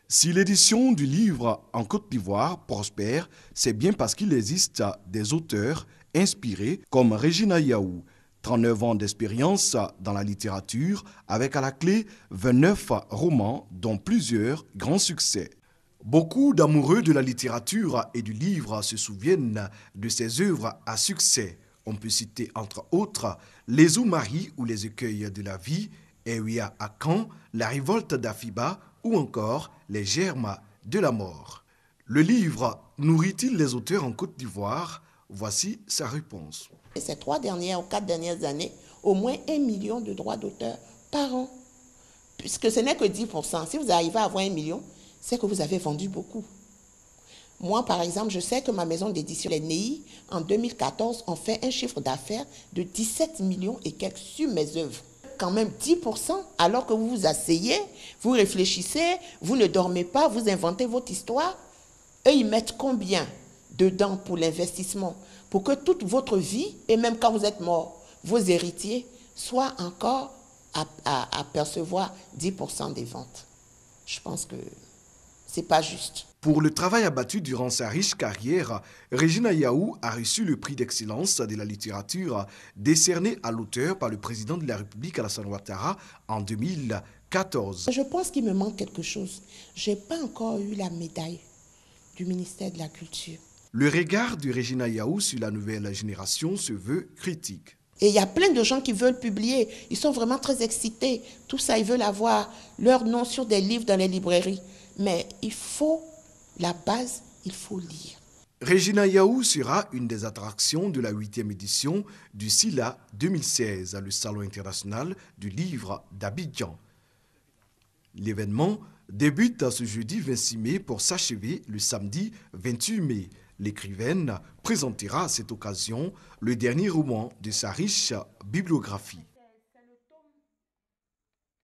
Si l'édition du livre en Côte d'Ivoire prospère, c'est bien parce qu'il existe des auteurs inspirés comme Regina Yaou, 39 ans d'expérience dans la littérature, avec à la clé 29 romans, dont plusieurs grands succès. Beaucoup d'amoureux de la littérature et du livre se souviennent de ses œuvres à succès. On peut citer entre autres Les Oumaris ou Les écueils de la vie, Eria à Caen, La révolte d'Afiba ou encore Les germes de la mort. Le livre nourrit-il les auteurs en Côte d'Ivoire? Voici sa réponse. Ces 3 dernières ou 4 dernières années, au moins 1 million de droits d'auteur par an. Puisque ce n'est que 10%. Si vous arrivez à avoir 1 million, c'est que vous avez vendu beaucoup. Moi, par exemple, je sais que ma maison d'édition, les NEI, en 2014, ont fait un chiffre d'affaires de 17 millions et quelques sur mes œuvres. Quand même 10%, alors que vous vous asseyez, vous réfléchissez, vous ne dormez pas, vous inventez votre histoire. Eux, ils mettent combien dedans pour l'investissement, pour que toute votre vie, et même quand vous êtes mort, vos héritiers soient encore à percevoir 10% des ventes. Je pense que c'est pas juste. Pour le travail abattu durant sa riche carrière, Regina Yaou a reçu le prix d'excellence de la littérature décerné à l'auteur par le président de la République Alassane Ouattara en 2014. Je pense qu'il me manque quelque chose. Je n'ai pas encore eu la médaille du ministère de la Culture. Le regard de Regina Yaou sur la nouvelle génération se veut critique. Et il y a plein de gens qui veulent publier. Ils sont vraiment très excités. Tout ça, ils veulent avoir leur nom sur des livres dans les librairies. Mais il faut, la base, il faut lire. Regina Yaou sera une des attractions de la 8e édition du SILA 2016, le Salon international du livre d'Abidjan. L'événement débute ce jeudi 26 mai pour s'achever le samedi 28 mai. L'écrivaine présentera à cette occasion le dernier roman de sa riche bibliographie.